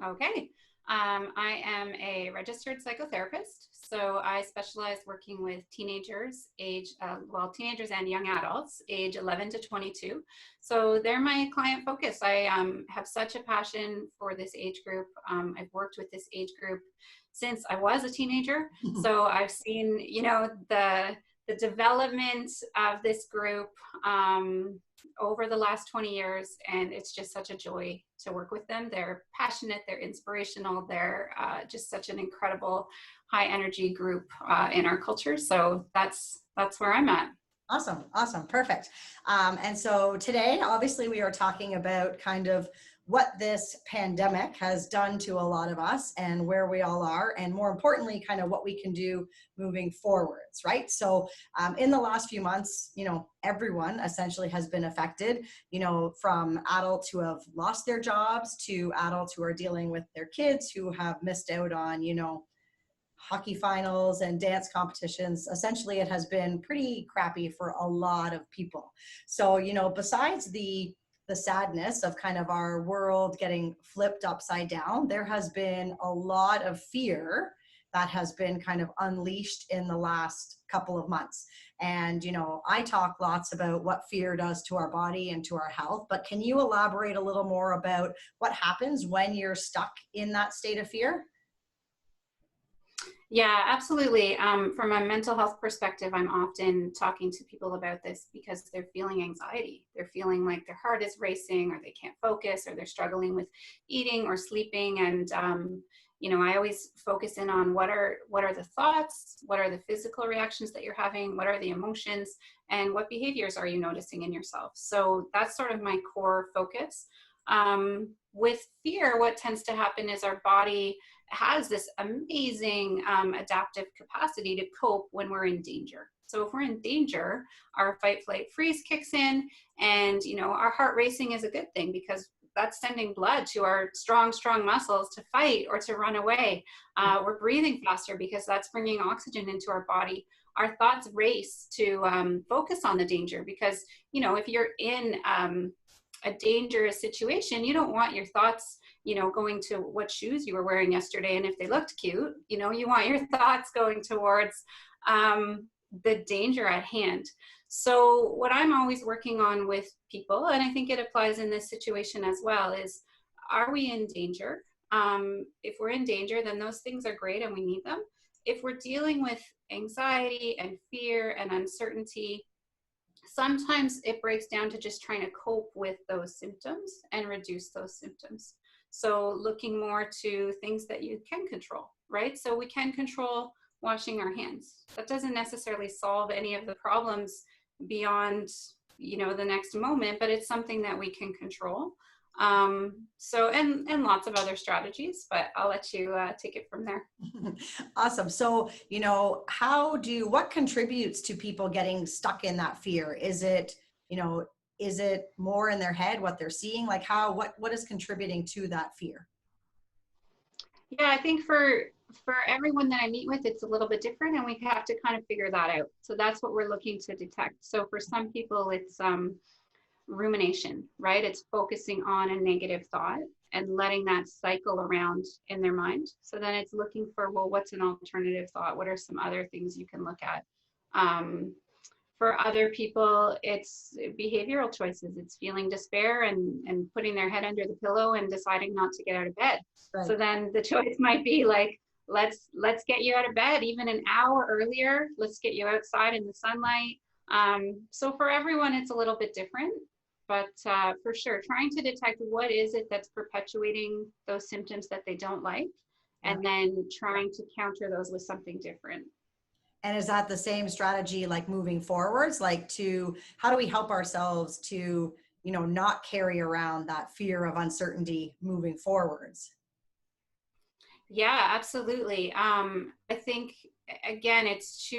Okay, I am a registered psychotherapist, so I specialize working with teenagers, teenagers and young adults, age 11 to 22. So they're my client focus. I have such a passion for this age group. I've worked with this age group since I was a teenager, so I've seen, the development of this group over the last 20 years, and it's just such a joy to work with them. They're passionate, they're inspirational, they're just such an incredible high energy group in our culture. So that's where I'm at. Awesome, perfect. And so today, obviously, we are talking about kind of what this pandemic has done to a lot of us and where we all are, and more importantly, kind of what we can do moving forwards, right? So in the last few months, everyone essentially has been affected, from adults who have lost their jobs to adults who are dealing with their kids who have missed out on, hockey finals and dance competitions. Essentially, it has been pretty crappy for a lot of people. So, besides the sadness of kind of our world getting flipped upside down, there has been a lot of fear that has been kind of unleashed in the last couple of months. And, I talk lots about what fear does to our body and to our health, but can you elaborate a little more about what happens when you're stuck in that state of fear? Yeah, absolutely. From a mental health perspective, I'm often talking to people about this because they're feeling anxiety. They're feeling like their heart is racing, or they can't focus, or they're struggling with eating or sleeping. And, I always focus in on what are the thoughts, what are the physical reactions that you're having, what are the emotions, and what behaviors are you noticing in yourself? So that's sort of my core focus. With fear, what tends to happen is our body has this amazing adaptive capacity to cope when we're in danger. So if we're in danger, our fight, flight, freeze kicks in, and our heart racing is a good thing because that's sending blood to our strong muscles to fight or to run away. We're breathing faster because that's bringing oxygen into our body. Our thoughts race to focus on the danger because, if you're in a dangerous situation, you don't want your thoughts, going to what shoes you were wearing yesterday. And if they looked cute, you want your thoughts going towards the danger at hand. So what I'm always working on with people, and I think it applies in this situation as well, is, are we in danger? If we're in danger, then those things are great and we need them. If we're dealing with anxiety and fear and uncertainty, sometimes it breaks down to just trying to cope with those symptoms and reduce those symptoms. So looking more to things that you can control, right? So we can control washing our hands. That doesn't necessarily solve any of the problems beyond, the next moment, but it's something that we can control. And lots of other strategies, but I'll let you take it from there. Awesome. So, what contributes to people getting stuck in that fear? Is it more in their head, what they're seeing? Like what is contributing to that fear? Yeah, I think for everyone that I meet with, it's a little bit different, and we have to kind of figure that out. So that's what we're looking to detect. So for some people, it's rumination, right? It's focusing on a negative thought and letting that cycle around in their mind. So then it's looking for, well, what's an alternative thought? What are some other things you can look at? For other people, it's behavioral choices. It's feeling despair and putting their head under the pillow and deciding not to get out of bed. Right. So then the choice might be like, let's get you out of bed even an hour earlier. Let's get you outside in the sunlight. So for everyone, it's a little bit different, but for sure, trying to detect what is it that's perpetuating those symptoms that they don't like, and then trying to counter those with something different. And is that the same strategy like moving forwards? Like how do we help ourselves to, not carry around that fear of uncertainty moving forwards? Yeah, absolutely. I think, again, it's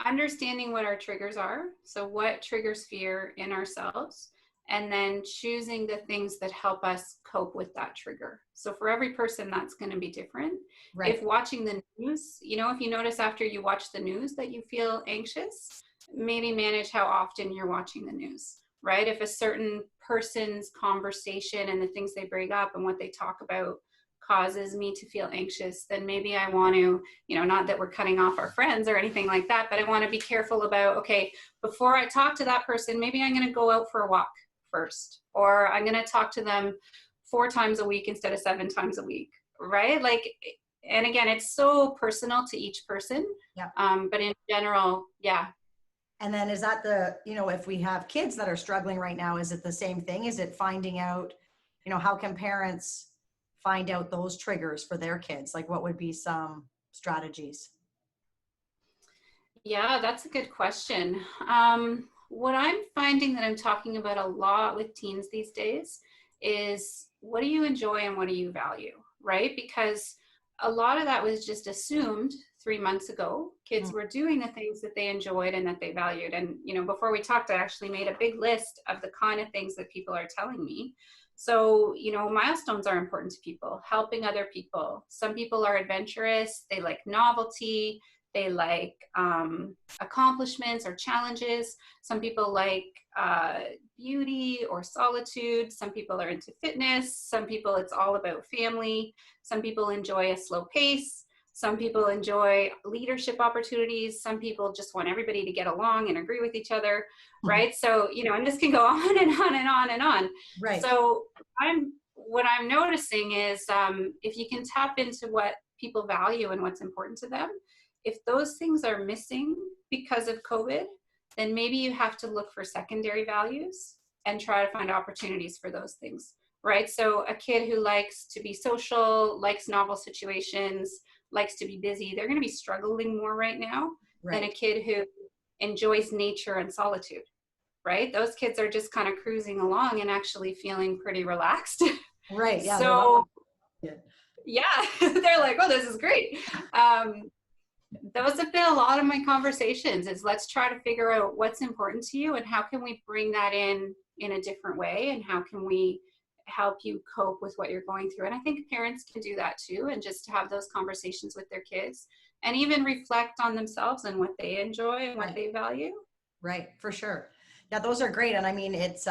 understanding what our triggers are. So what triggers fear in ourselves, and then choosing the things that help us cope with that trigger. So for every person, that's going to be different. Right. If watching the news, if you notice after you watch the news that you feel anxious, maybe manage how often you're watching the news, right? If a certain person's conversation and the things they bring up and what they talk about causes me to feel anxious, then maybe I want to, not that we're cutting off our friends or anything like that, but I want to be careful about, okay, before I talk to that person, maybe I'm going to go out for a walk first, or I'm going to talk to them 4 times a week instead of 7 times a week, right? Like, and again, it's so personal to each person. Yeah. But in general, yeah. And then is that if we have kids that are struggling right now, is it the same thing? Is it finding out, how can parents find out those triggers for their kids? Like what would be some strategies? Yeah, that's a good question. What I'm finding that I'm talking about a lot with teens these days is, what do you enjoy and what do you value, right? Because a lot of that was just assumed 3 months ago. Kids were doing the things that they enjoyed and that they valued. And, before we talked, I actually made a big list of the kind of things that people are telling me. So, milestones are important to people, helping other people. Some people are adventurous, they like novelty, they like accomplishments or challenges. Some people like beauty or solitude. Some people are into fitness. Some people, it's all about family. Some people enjoy a slow pace. Some people enjoy leadership opportunities. Some people just want everybody to get along and agree with each other, right? So, and this can go on and on and on and on. Right. So what I'm noticing is if you can tap into what people value and what's important to them, if those things are missing because of COVID, then maybe you have to look for secondary values and try to find opportunities for those things, right? So a kid who likes to be social, likes novel situations, likes to be busy, they're going to be struggling more right now than a kid who enjoys nature and solitude, right? Those kids are just kind of cruising along and actually feeling pretty relaxed. Right. Yeah. So yeah, they're like, oh, this is great. Those have been a lot of my conversations, is let's try to figure out what's important to you and how can we bring that in a different way, and how can we help you cope with what you're going through. And I think parents can do that too, and just have those conversations with their kids and even reflect on themselves and what they enjoy and what they value. Right, for sure. Yeah, those are great. And I mean, it's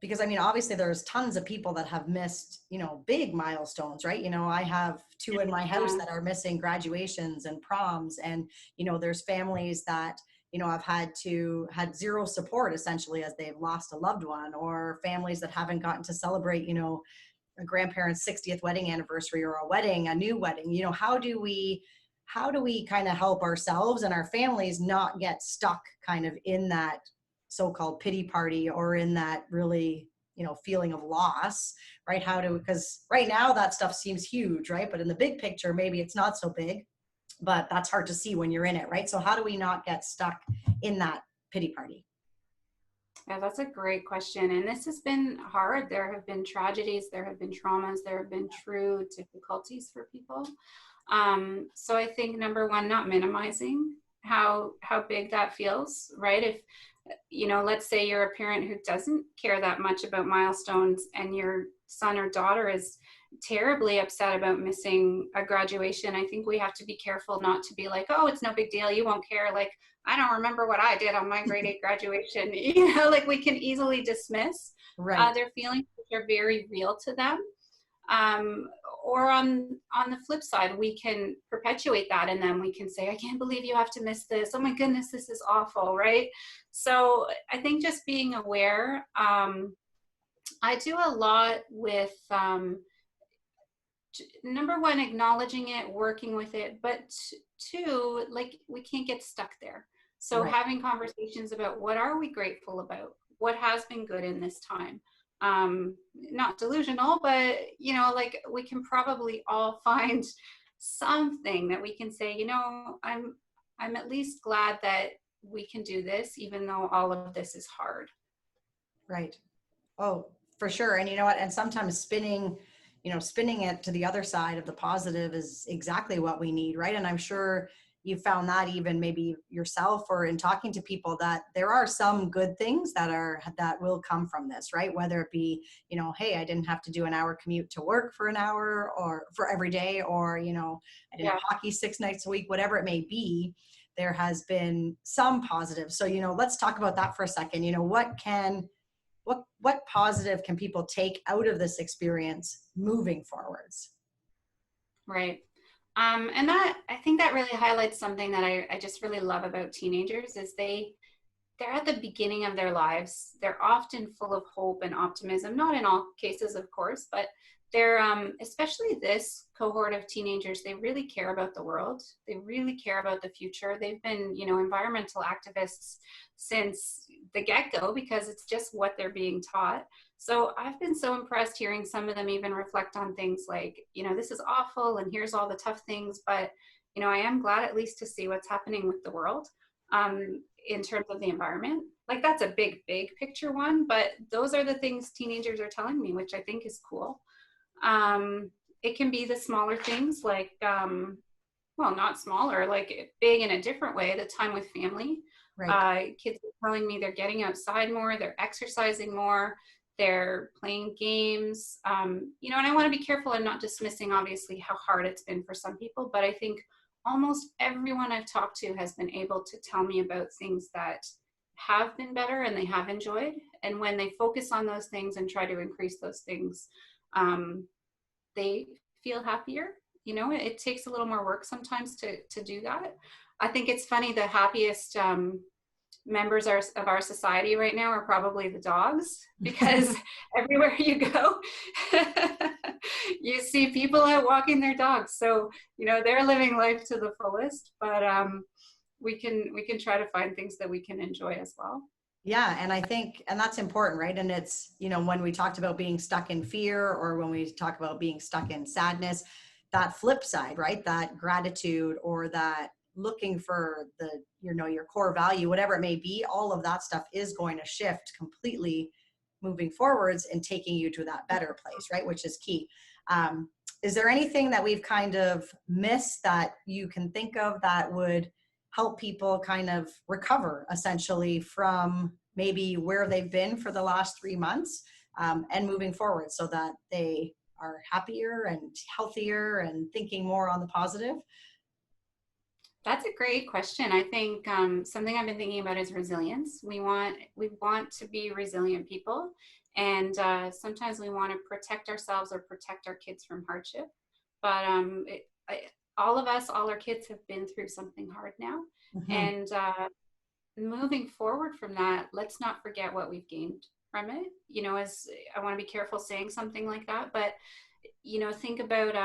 because I mean, obviously there's tons of people that have missed, big milestones, right? I have 2 in my house that are missing graduations and proms. And, there's families that, have had 0 support essentially as they've lost a loved one, or families that haven't gotten to celebrate, a grandparent's 60th wedding anniversary, or a new wedding. How do we kind of help ourselves and our families not get stuck kind of in that so-called pity party, or in that really, feeling of loss, right? Because right now that stuff seems huge, right? But in the big picture, maybe it's not so big, but that's hard to see when you're in it, right? So how do we not get stuck in that pity party? Yeah, that's a great question. And this has been hard. There have been tragedies, there have been traumas, there have been true difficulties for people. So I think number one, not minimizing how big that feels, right? If, let's say you're a parent who doesn't care that much about milestones, and your son or daughter is terribly upset about missing a graduation, I think we have to be careful not to be like, oh, it's no big deal, you won't care. Like, I don't remember what I did on my grade 8 graduation. Like we can easily dismiss their feelings, which are very real to them. Or on the flip side, we can perpetuate that, and then we can say, I can't believe you have to miss this. Oh my goodness, this is awful, right? So I think just being aware. I do a lot with number one, acknowledging it, working with it, but two, like, we can't get stuck there. So Right. having conversations about what are we grateful about, what has been good in this time. Not delusional, but you know, like, we can probably all find something that we can say, you know, I'm at least glad that we can do this, even though all of this is hard. Right. Oh, for sure. And you know what? And sometimes spinning it to the other side of the positive is exactly what we need, right? And I'm sure you found that even maybe yourself or in talking to people, that there are some good things that will come from this, right? Whether it be, hey, I didn't have to do an hour commute to work for an hour or for every day, or, I didn't have hockey 6 nights a week, whatever it may be. There has been some positive. So, let's talk about that for a second. What positive can people take out of this experience moving forwards? Right. And that, I think that really highlights something that I just really love about teenagers is they're at the beginning of their lives. They're often full of hope and optimism, not in all cases, of course, but they're, especially this cohort of teenagers, they really care about the world. They really care about the future. They've been, environmental activists since the get-go because it's just what they're being taught. So I've been so impressed hearing some of them even reflect on things like, this is awful and here's all the tough things, but, I am glad at least to see what's happening with the world. In terms of the environment. Like, that's a big picture one, but those are the things teenagers are telling me, which I think is cool. It can be the smaller things like, well, not smaller, like big in a different way, the time with family. Right. Kids are telling me they're getting outside more, they're exercising more, they're playing games, and I want to be careful and not dismissing obviously how hard it's been for some people, but I think almost everyone I've talked to has been able to tell me about things that have been better and they have enjoyed. And when they focus on those things and try to increase those things, they feel happier. It takes a little more work sometimes to do that. I think it's funny, the happiest members of our society right now are probably the dogs, because everywhere you go, you see people out walking their dogs. So, they're living life to the fullest, but we can try to find things that we can enjoy as well. Yeah. And I think, and that's important, right? And it's, when we talked about being stuck in fear, or when we talk about being stuck in sadness, that flip side, right? That gratitude, or that looking for your core value, whatever it may be, all of that stuff is going to shift completely moving forwards and taking you to that better place, right? Which is key. Is there anything that we've kind of missed that you can think of that would help people kind of recover essentially from maybe where they've been for the last 3 months, and moving forward, so that they are happier and healthier and thinking more on the positive? That's a great question. I think something I've been thinking about is resilience. We want to be resilient people, and sometimes we want to protect ourselves or protect our kids from hardship. But all of us, all our kids have been through something hard now, Mm-hmm. and moving forward from that, let's not forget what we've gained from it. As I want to be careful saying something like that, but think about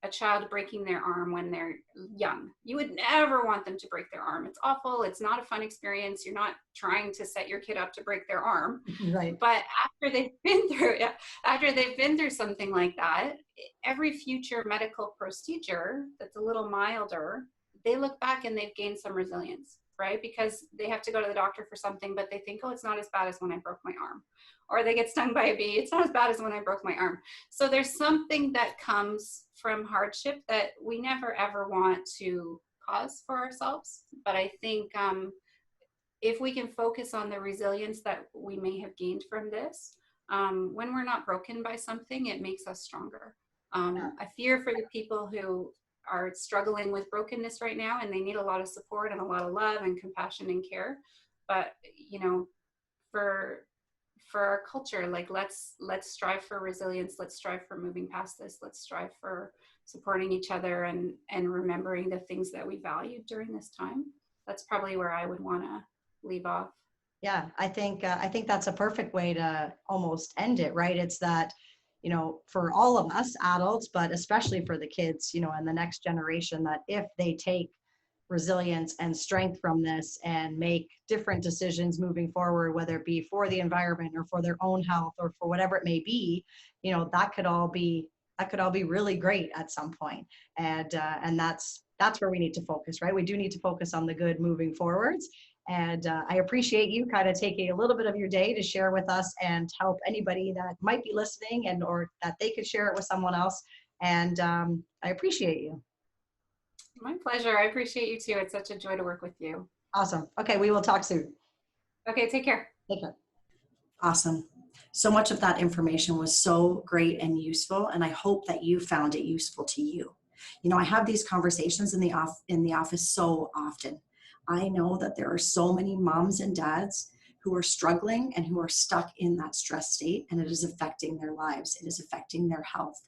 a child breaking their arm when they're young. You would never want them to break their arm. It's awful. It's not a fun experience. You're not trying to set your kid up to break their arm. Right. But after they've been through something like that, every future medical procedure that's a little milder, they look back and they've gained some resilience, right? Because they have to go to the doctor for something, but they think, oh, it's not as bad as when I broke my arm. Or they get stung by a bee. It's not as bad as when I broke my arm. So there's something that comes from hardship that we never ever want to cause for ourselves. But I think if we can focus on the resilience that we may have gained from this, when we're not broken by something, it makes us stronger. I fear for the people who are struggling with brokenness right now, and they need a lot of support and a lot of love and compassion and care. But, for for our culture, like let's strive for resilience, let's strive for moving past this, let's strive for supporting each other and remembering the things that we valued during this time. That's probably where I would want to leave off. Yeah, I think that's a perfect way to almost end it, right? It's that, you know, for all of us adults, but especially for the kids, you know, and the next generation, that if they take resilience and strength from this and make different decisions moving forward, whether it be for the environment or for their own health or for whatever it may be, you know, that could all be really great at some point. And that's where we need to focus, right? We do need to focus on the good moving forwards. And I appreciate you kind of taking a little bit of your day to share with us and help anybody that might be listening, and or that they could share it with someone else. And I appreciate you. My pleasure. I appreciate you too. It's such a joy to work with you. Awesome. Okay, we will talk soon. Okay, take care. Take care. Awesome. So much of that information was so great and useful, and I hope that you found it useful to you. You know, I have these conversations in the office so often. I know that there are so many moms and dads who are struggling and who are stuck in that stress state, and it is affecting their lives. It is affecting their health.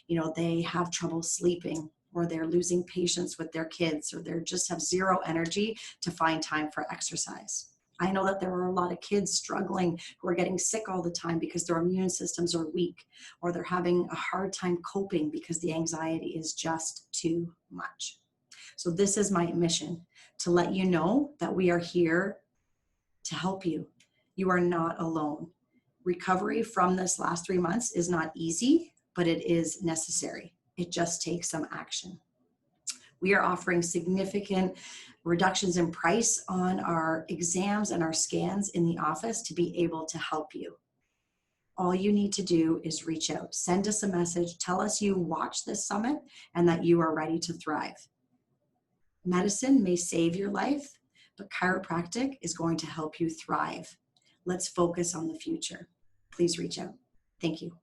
You know, they have trouble sleeping, or they're losing patience with their kids, or they just have zero energy to find time for exercise. I know that there are a lot of kids struggling who are getting sick all the time because their immune systems are weak, or they're having a hard time coping because the anxiety is just too much. So this is my mission, to let you know that we are here to help you. You are not alone. Recovery from this last 3 months is not easy, but it is necessary. It just takes some action. We are offering significant reductions in price on our exams and our scans in the office to be able to help you. All you need to do is reach out, send us a message, tell us you watched this summit and that you are ready to thrive. Medicine may save your life, but chiropractic is going to help you thrive. Let's focus on the future. Please reach out. Thank you.